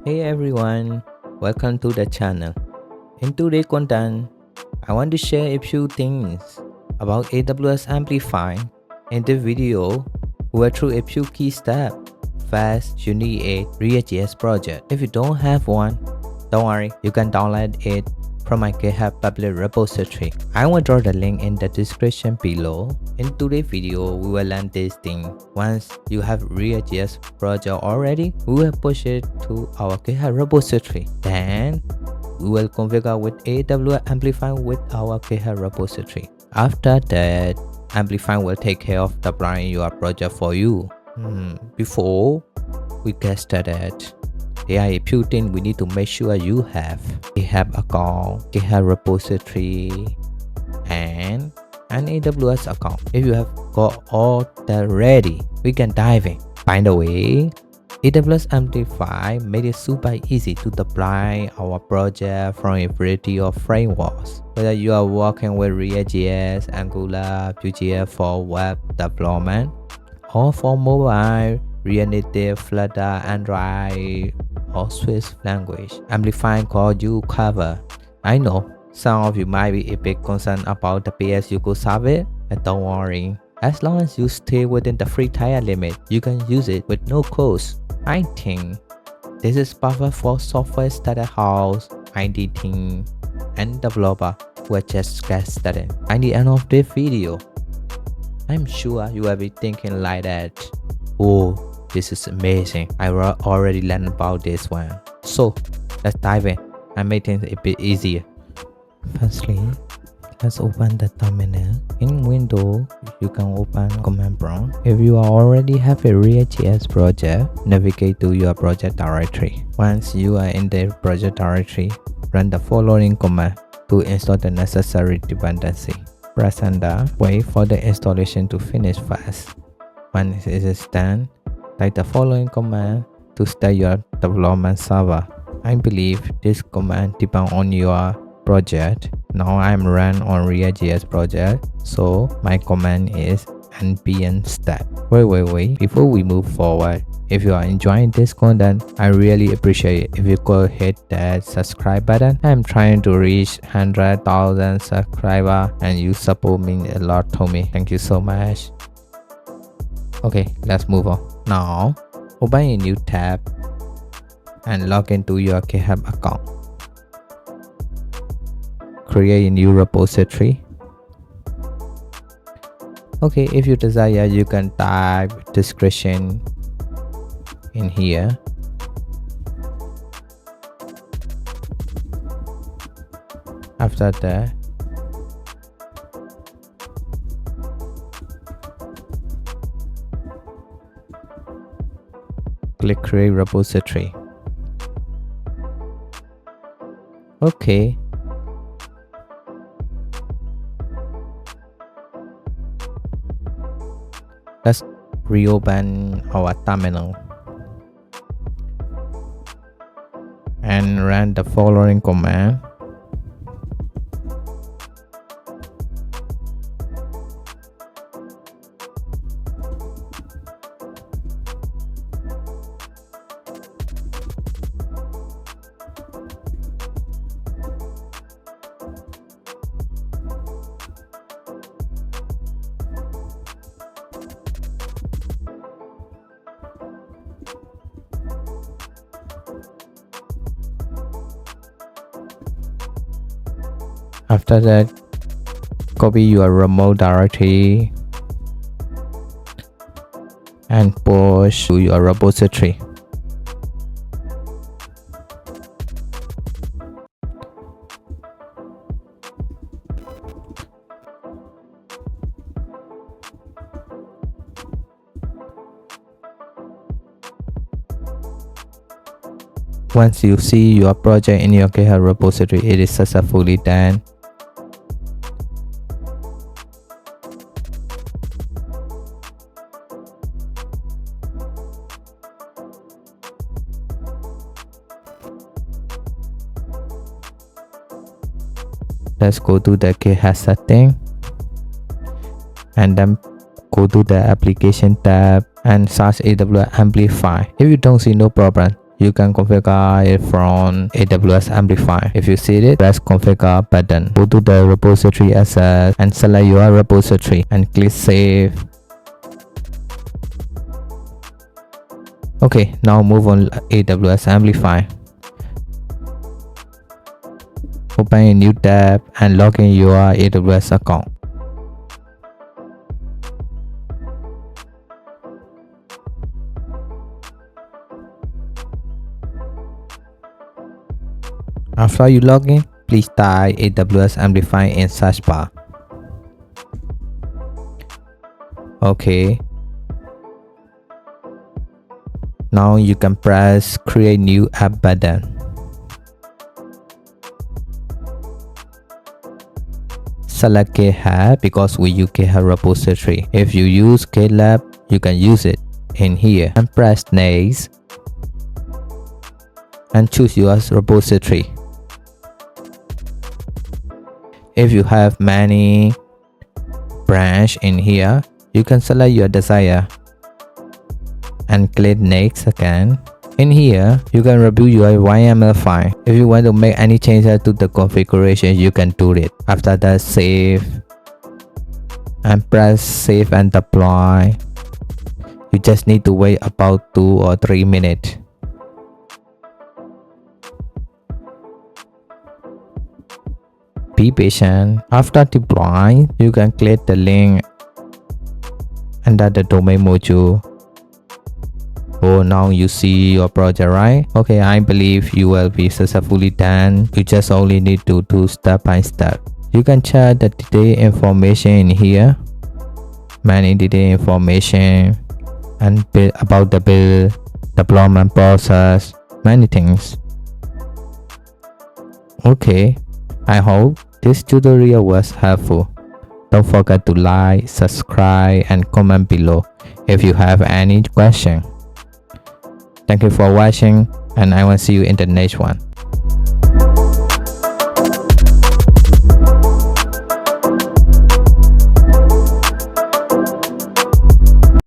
Hey everyone, welcome to the channel. In today's content, I want to share a few things about AWS Amplify. In this video, we will through a few key steps. First, you need a reactjs project. If you don't have one, don't worry, you can download it from my GitHub public repository. I will drop the link in the description below. In today's video, we will learn this thing. Once you have reactjs project already, we will push it to our GitHub repository. Then we will configure with AWS Amplify with our GitHub repository. After that, Amplify will take care of deploying your project for you. Before we get started, there are a few things we need to make sure you have. GitHub account, GitHub repository, and an AWS account. If you have got all that ready, we can dive in. By the way, AWS Amplify made it super easy to deploy our project from a variety of frameworks. Whether you are working with reactjs, Angular, Vue.js for web development, or for mobile, React Native, Flutter, Android, or Swiss language, Amplify got you covered. I know some of you might be a bit concerned about the pay-as-you-go service, but don't worry. As long as you stay within the free tier limit, you can use it with no cost. I think this is perfect for software starter house, IT team, and developer who are just get started. At the end of this video, I'm sure you will be thinking like that. Oh, this is amazing. I already learned about this one. So let's dive in and make things a bit easier. Firstly, let's open the terminal. In Windows, you can open command prompt. If you already have a reactjs project, navigate to your project directory. Once you are in the project directory, run the following command to install the necessary dependency. Press enter, wait for the installation to finish fast. Once it is done, type the following command to start your development server. I believe this command depends on your project. Now I'm run on reactjs project, so my command is npm start. Wait, before we move forward, if you are enjoying this content, I really appreciate it if you could hit that subscribe button. I'm trying to reach 100,000 subscribers and you support me a lot to me. Thank you so much. Okay, let's move on. Now, open a new tab and log into your GitHub account. Create a new repository. Okay, if you desire, you can type description in here. After that, click create repository. Okay. Let's reopen our terminal and run the following command. After that, copy your remote directory and push to your repository. Once you see your project in your GitHub repository, it is successfully done. Let's go to the GitHub setting and then go to the application tab and search AWS Amplify. If you don't see, no problem, you can configure it from AWS Amplify. If you see it, press configure button. Go to the repository access and select your repository and click save. Okay, now move on AWS Amplify. Open a new tab and log in your AWS account. After you log in, please type AWS Amplify in search bar. Okay. Now you can press create new app button. Select GitHub because we use GitHub repository. If you use GitLab, you can use it in here and press next and choose your repository. If you have many branches in here, you can select your desire and click next again. In here, you can review your YML file. If you want to make any changes to the configuration, you can do it. After that, save and press save and deploy. You just need to wait about 2 or 3 minutes. Be patient. After deploying, you can click the link under the domain module. Oh, now you see your project, right? Okay, I believe you will be successfully done. You just only need to do step by step. You can check the detailed information in here. Many detailed information and about the build, deployment process, many things. Okay, I hope this tutorial was helpful. Don't forget to like, subscribe, and comment below if you have any question. Thank you for watching, and I will see you in the next one.